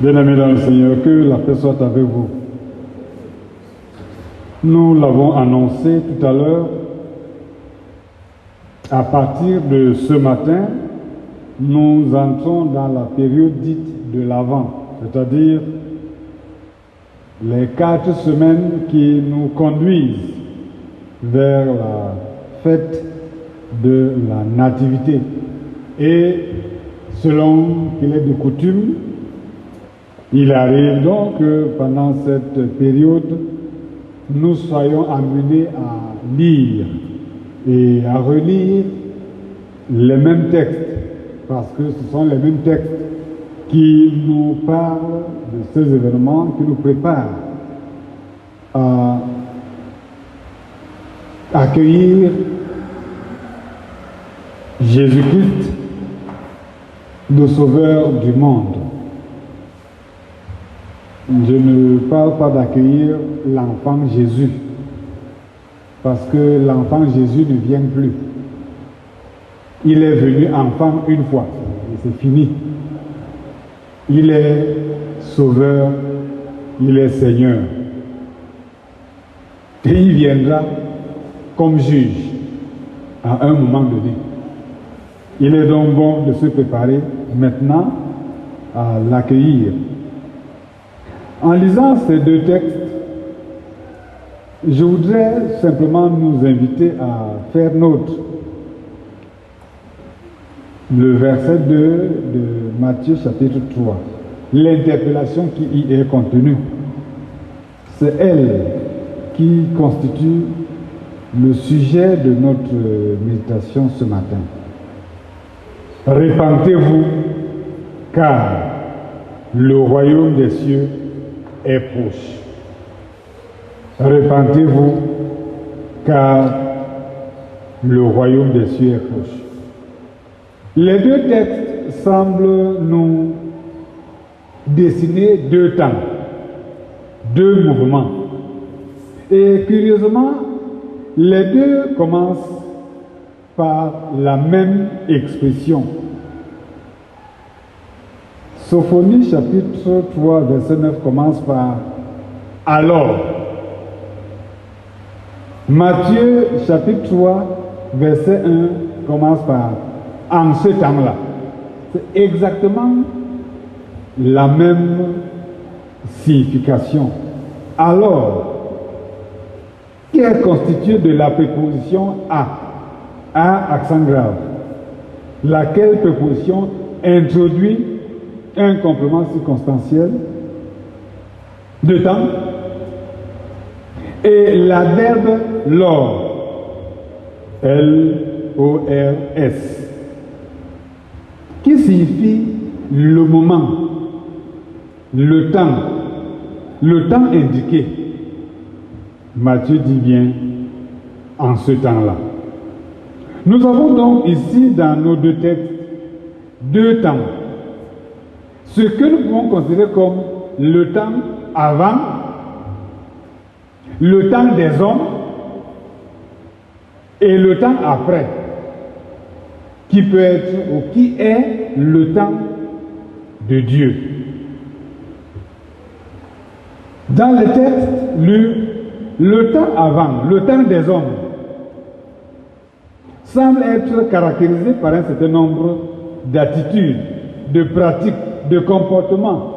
Bien-aimés dans le Seigneur, que la paix soit avec vous. Nous l'avons annoncé tout à l'heure, à partir de ce matin, nous entrons dans la période dite de l'Avent, c'est-à-dire les 4 semaines qui nous conduisent vers la fête de la Nativité. Et selon qu'il est de coutume, il arrive donc que pendant cette période, nous soyons amenés à lire et à relire les mêmes textes, parce que ce sont les mêmes textes qui nous parlent de ces événements, qui nous préparent à accueillir Jésus-Christ, le Sauveur du monde. Je ne parle pas d'accueillir l'enfant Jésus, parce que l'enfant Jésus ne vient plus. Il est venu enfant une fois, et c'est fini. Il est Sauveur, il est Seigneur. Et il viendra comme juge à un moment donné. Il est donc bon de se préparer maintenant à l'accueillir. En lisant ces 2 textes, je voudrais simplement nous inviter à faire nôtre le verset 2 de Matthieu chapitre 3, l'interpellation qui y est contenue. C'est elle qui constitue le sujet de notre méditation ce matin. Répentez-vous, car le royaume des cieux est proche. Répentez-vous, car le royaume des cieux est proche. Les 2 textes semblent nous dessiner 2 temps, 2 mouvements. Et curieusement, les 2 commencent par la même expression. Sophonie chapitre 3 verset 9 commence par « alors ». Matthieu chapitre 3 verset 1 commence par « en ce temps-là ». C'est exactement la même signification. Alors, qui est constituée de la préposition « à », accent grave, laquelle préposition introduit un complément circonstanciel de temps et l'adverbe lors, L-O-R-S, qui signifie le moment, le temps indiqué. Matthieu dit bien en ce temps-là. Nous avons donc ici dans nos deux textes deux temps. Ce que nous pouvons considérer comme le temps avant, le temps des hommes et le temps après, qui peut être ou qui est le temps de Dieu. Dans le texte, le temps avant, le temps des hommes, semble être caractérisé par un certain nombre d'attitudes, de pratiques, de comportements.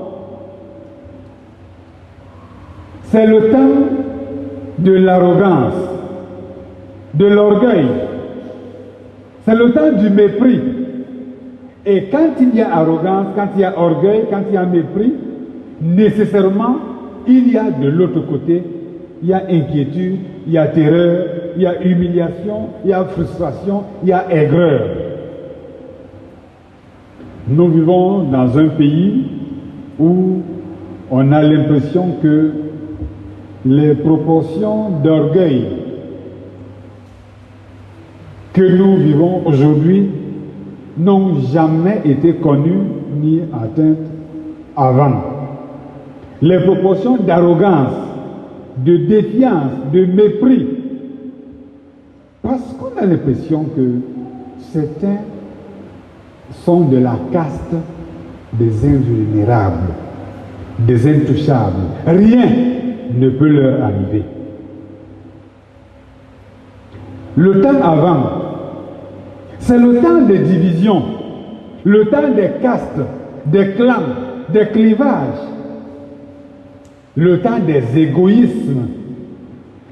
C'est le temps de l'arrogance, de l'orgueil. C'est le temps du mépris. Et quand il y a arrogance, quand il y a orgueil, quand il y a mépris, nécessairement, il y a de l'autre côté, il y a inquiétude, il y a terreur, il y a humiliation, il y a frustration, il y a aigreur. Nous vivons dans un pays où on a l'impression que les proportions d'orgueil que nous vivons aujourd'hui n'ont jamais été connues ni atteintes avant. Les proportions d'arrogance, de défiance, de mépris, parce qu'on a l'impression que certains sont de la caste des invulnérables, des intouchables. Rien ne peut leur arriver. Le temps avant, c'est le temps des divisions, le temps des castes, des clans, des clivages, le temps des égoïsmes,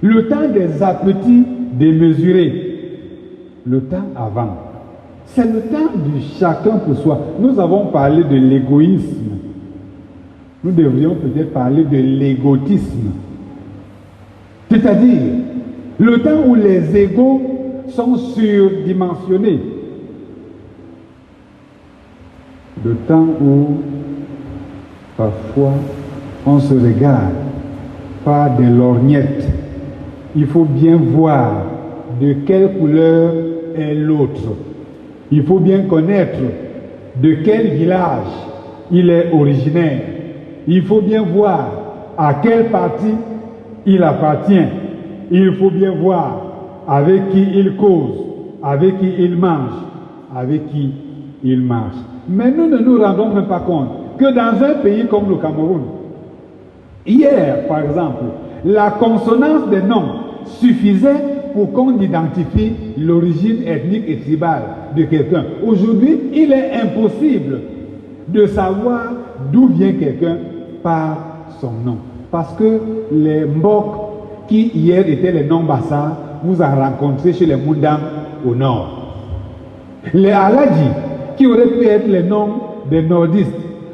le temps des appétits démesurés, le temps avant. C'est le temps du chacun pour soi. Nous avons parlé de l'égoïsme. Nous devrions peut-être parler de l'égotisme. C'est-à-dire, le temps où les égos sont surdimensionnés. Le temps où, parfois, on se regarde par des lorgnettes. Il faut bien voir de quelle couleur est l'autre. Il faut bien connaître de quel village il est originaire. Il faut bien voir à quel parti il appartient. Il faut bien voir avec qui il cause, avec qui il mange, avec qui il marche. Mais nous ne nous rendons même pas compte que dans un pays comme le Cameroun, hier par exemple, la consonance des noms suffisait pour qu'on identifie l'origine ethnique et tribale de quelqu'un. Aujourd'hui, il est impossible de savoir d'où vient quelqu'un par son nom. Parce que les Mbok, qui hier étaient les noms Bassa, vous en rencontrez chez les Mundam au nord. Les Aladji, qui auraient pu être les noms des nordistes,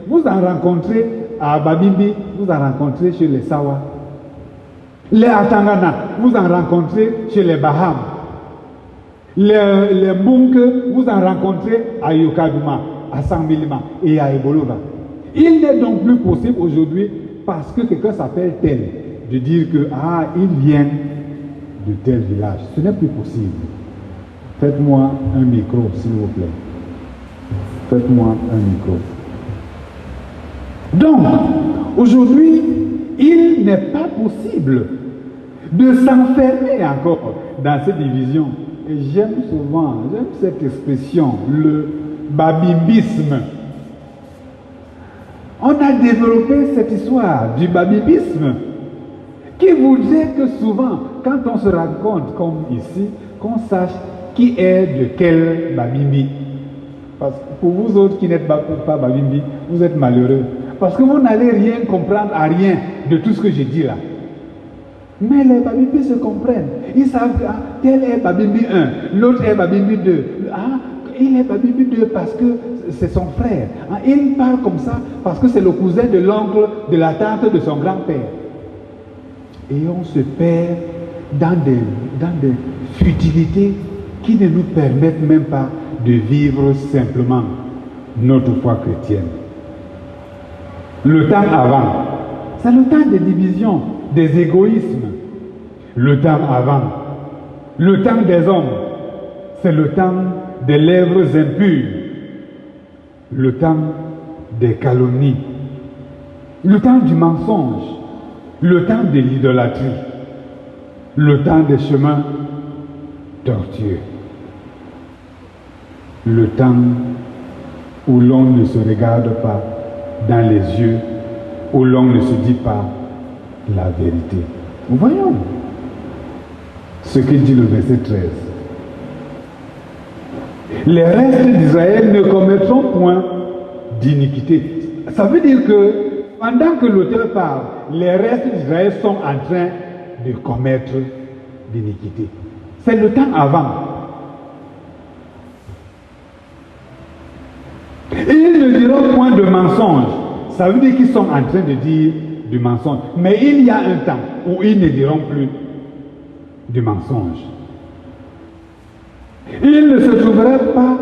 vous en rencontrez à Babimbi, vous en rencontrez chez les Sawa. Les Atangana, vous en rencontrez chez les Baham. Les Mbunk, vous en rencontrez à Yokaduma, à Sangmilima et à Ebolova. Il n'est donc plus possible aujourd'hui, parce que quelqu'un s'appelle tel, de dire que il vient de tel village. Ce n'est plus possible. Faites-moi un micro, s'il vous plaît. Faites-moi un micro. Donc, aujourd'hui, il n'est pas possible de s'enfermer encore dans cette division. Et j'aime cette expression, le babimbisme. On a développé cette histoire du babimbisme qui voudrait que souvent, quand on se rencontre comme ici, qu'on sache qui est de quel babimbi. Parce que pour vous autres qui n'êtes pas babimbi, vous êtes malheureux. Parce que vous n'allez rien comprendre à rien de tout ce que j'ai dit là. Mais les Babimbi se comprennent. Ils savent que tel est Babimbi 1, l'autre est Babimbi 2. Il est Babimbi 2 parce que c'est son frère. Il parle comme ça parce que c'est le cousin de l'oncle, de la tante de son grand-père. Et on se perd dans des futilités qui ne nous permettent même pas de vivre simplement notre foi chrétienne. Le temps avant, c'est le temps des divisions, des égoïsmes. Le temps avant, le temps des hommes, c'est le temps des lèvres impures, le temps des calomnies, le temps du mensonge, le temps de l'idolâtrie, le temps des chemins tortueux, le temps où l'on ne se regarde pas dans les yeux, où l'on ne se dit pas la vérité. Voyons ce que dit le verset 13. Les restes d'Israël ne commettront point d'iniquité. Ça veut dire que pendant que l'auteur parle, les restes d'Israël sont en train de commettre d'iniquité. C'est le temps avant. Et ils ne diront point de mensonge. Ça veut dire qu'ils sont en train de dire du mensonge. Mais il y a un temps où ils ne diront plus du mensonge. Il ne se trouvera pas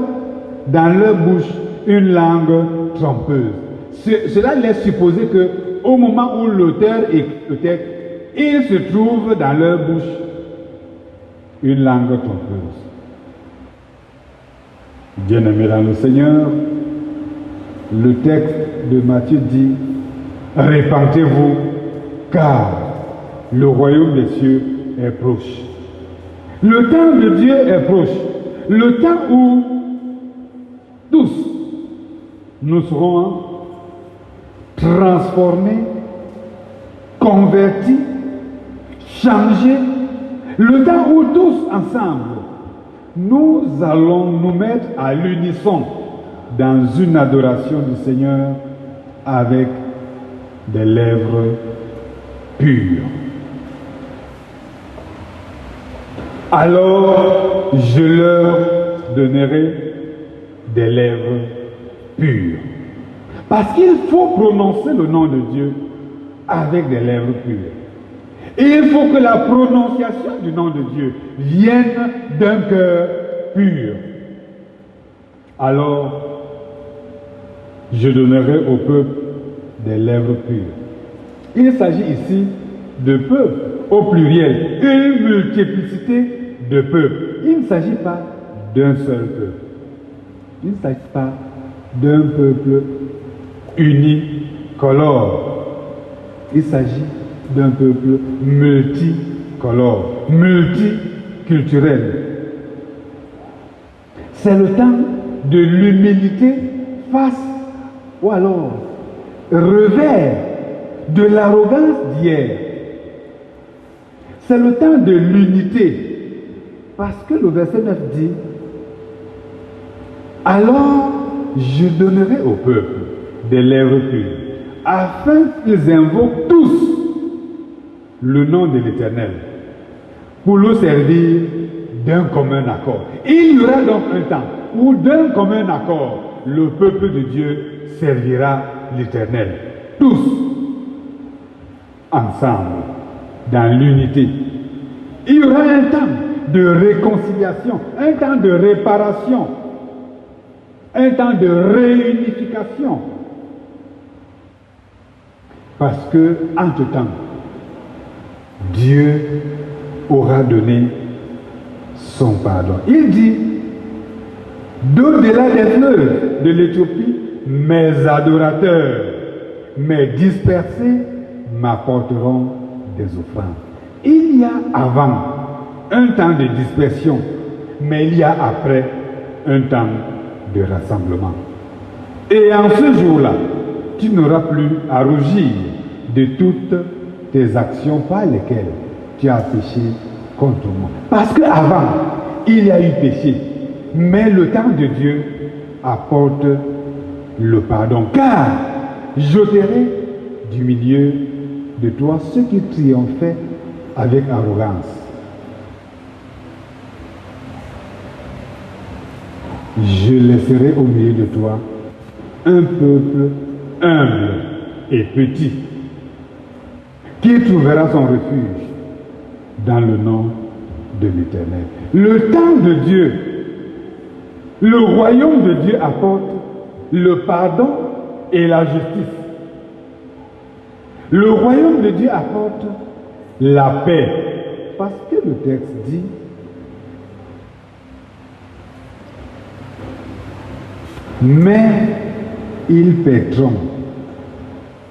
dans leur bouche une langue trompeuse. Cela laisse supposer que au moment où l'auteur écrit le texte, il se trouve dans leur bouche une langue trompeuse. Bien-aimés dans le Seigneur, le texte de Matthieu dit « Répentez-vous, car le royaume des cieux est proche. » Le temps de Dieu est proche. Le temps où tous nous serons transformés, convertis, changés. Le temps où tous ensemble, nous allons nous mettre à l'unisson dans une adoration du Seigneur avec des lèvres pures. Alors je leur donnerai des lèvres pures. Parce qu'il faut prononcer le nom de Dieu avec des lèvres pures. Et il faut que la prononciation du nom de Dieu vienne d'un cœur pur. Alors, je donnerai au peuple des lèvres pures. Il s'agit ici de peuple au pluriel, une multiplicité de peuples. Il ne s'agit pas d'un seul peuple. Il ne s'agit pas d'un peuple unicolore. Il s'agit d'un peuple multicolore, multiculturel. C'est le temps de l'humilité face ou alors revers de l'arrogance d'hier. C'est le temps de l'unité. Parce que le verset 9 dit « Alors je donnerai au peuple des lèvres pures, afin qu'ils invoquent tous le nom de l'Éternel, pour le servir d'un commun accord. » Il y aura donc un temps où d'un commun accord, le peuple de Dieu servira l'Éternel. Tous, ensemble, dans l'unité. Il y aura un temps de réconciliation, un temps de réparation, un temps de réunification. Parce que, entre-temps, Dieu aura donné son pardon. Il dit, d'au-delà des fleuves de l'Éthiopie, mes adorateurs, mes dispersés m'apporteront des offrandes. Il y a avant un temps de dispersion, mais il y a après un temps de rassemblement. Et en ce jour-là, tu n'auras plus à rougir de toutes tes actions par lesquelles tu as péché contre moi. Parce qu'avant, il y a eu péché, mais le temps de Dieu apporte le pardon. Car j'ôterai du milieu de toi ceux qui triomphaient avec arrogance. Je laisserai au milieu de toi un peuple humble et petit qui trouvera son refuge dans le nom de l'Éternel. Le temps de Dieu, le royaume de Dieu apporte le pardon et la justice. Le royaume de Dieu apporte la paix. Parce que le texte dit Mais ils paîtront,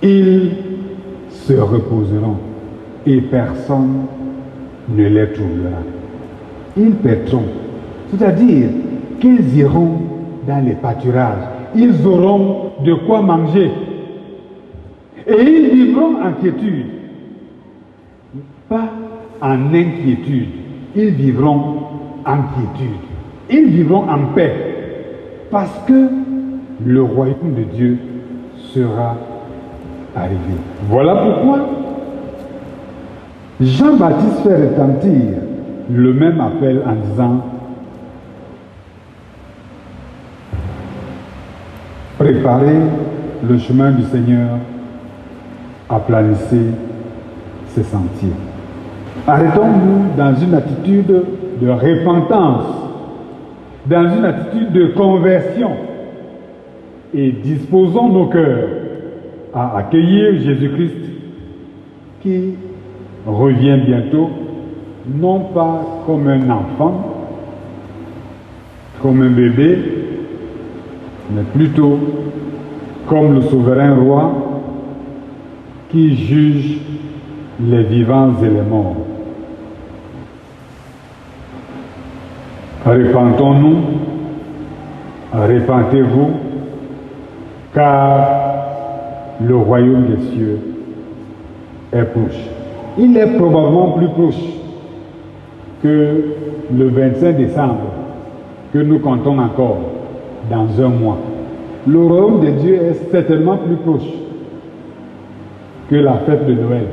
ils se reposeront et personne ne les troublera. Ils paîtront, c'est-à-dire qu'ils iront dans les pâturages, ils auront de quoi manger et ils vivront en quiétude, pas en inquiétude, ils vivront en quiétude, ils vivront en paix parce que le royaume de Dieu sera arrivé. Voilà pourquoi Jean-Baptiste fait retentir le même appel en disant: préparez le chemin du Seigneur, aplanissez ses sentiers. Arrêtons-nous dans une attitude de repentance, dans une attitude de conversion et disposons nos cœurs à accueillir Jésus-Christ qui revient bientôt, non pas comme un enfant, comme un bébé, mais plutôt comme le souverain roi qui juge les vivants et les morts. Repentons-nous, repentez-vous, car le royaume des cieux est proche. Il est probablement plus proche que le 25 décembre que nous comptons encore dans un mois. Le royaume de Dieu est certainement plus proche que la fête de Noël.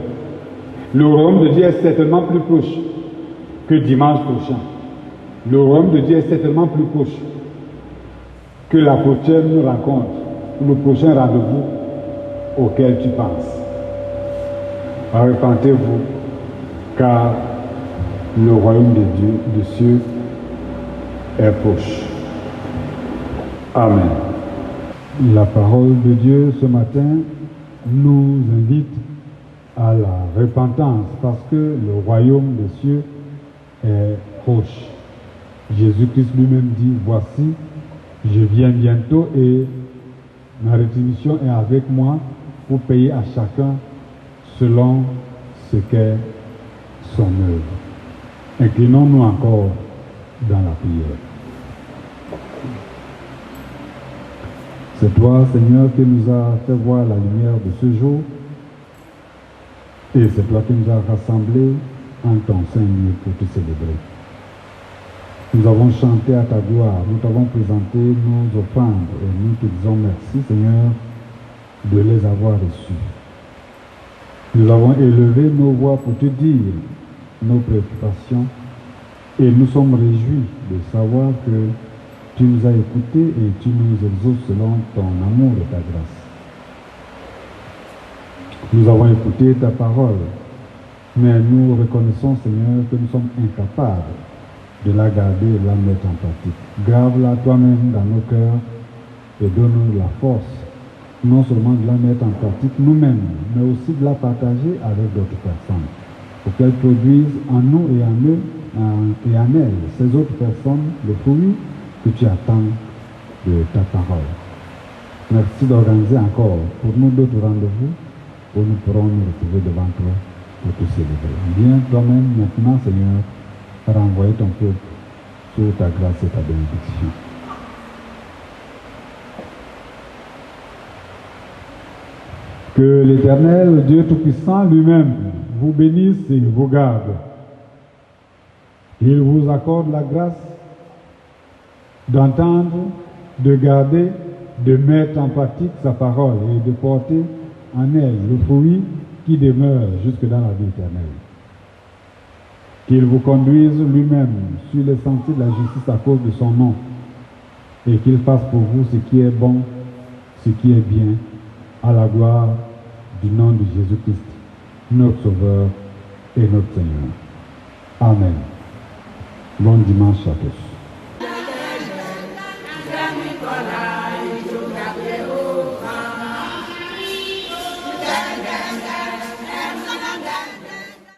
Le royaume de Dieu est certainement plus proche que dimanche prochain. Le royaume de Dieu est certainement plus proche que la prochaine rencontre, le prochain rendez-vous auquel tu penses. Repentez-vous, car le royaume de Dieu, des cieux, est proche. Amen. La parole de Dieu ce matin nous invite à la repentance parce que le royaume des cieux est proche. Jésus-Christ lui-même dit: voici, je viens bientôt et ma rétribution est avec moi pour payer à chacun selon ce qu'est son œuvre. Inclinons-nous encore dans la prière. C'est toi, Seigneur, qui nous as fait voir la lumière de ce jour et c'est toi qui nous as rassemblés en ton Saint-Lieu pour te célébrer. Nous avons chanté à ta gloire, nous t'avons présenté nos offrandes et nous te disons merci, Seigneur, de les avoir reçues. Nous avons élevé nos voix pour te dire nos préoccupations et nous sommes réjouis de savoir que tu nous as écoutés et tu nous exauces selon ton amour et ta grâce. Nous avons écouté ta parole, mais nous reconnaissons, Seigneur, que nous sommes incapables de la garder et de la mettre en pratique. Grave-la toi-même dans nos cœurs et donne-nous la force, non seulement de la mettre en pratique nous-mêmes, mais aussi de la partager avec d'autres personnes, pour qu'elles produisent en nous et en eux et en elles, ces autres personnes, le fruit que tu attends de ta parole. Merci d'organiser encore pour nous d'autres rendez-vous où nous pourrons nous retrouver devant toi pour te célébrer. Viens toi-même maintenant, Seigneur, renvoyer ton peuple sur ta grâce et ta bénédiction. Que l'Éternel, Dieu Tout-Puissant lui-même, vous bénisse et vous garde. Il vous accorde la grâce d'entendre, de garder, de mettre en pratique sa parole et de porter en elle le fruit qui demeure jusque dans la vie éternelle. Qu'il vous conduise lui-même sur les sentiers de la justice à cause de son nom et qu'il fasse pour vous ce qui est bon, ce qui est bien, à la gloire du nom de Jésus-Christ, notre Sauveur et notre Seigneur. Amen. Bon dimanche à tous.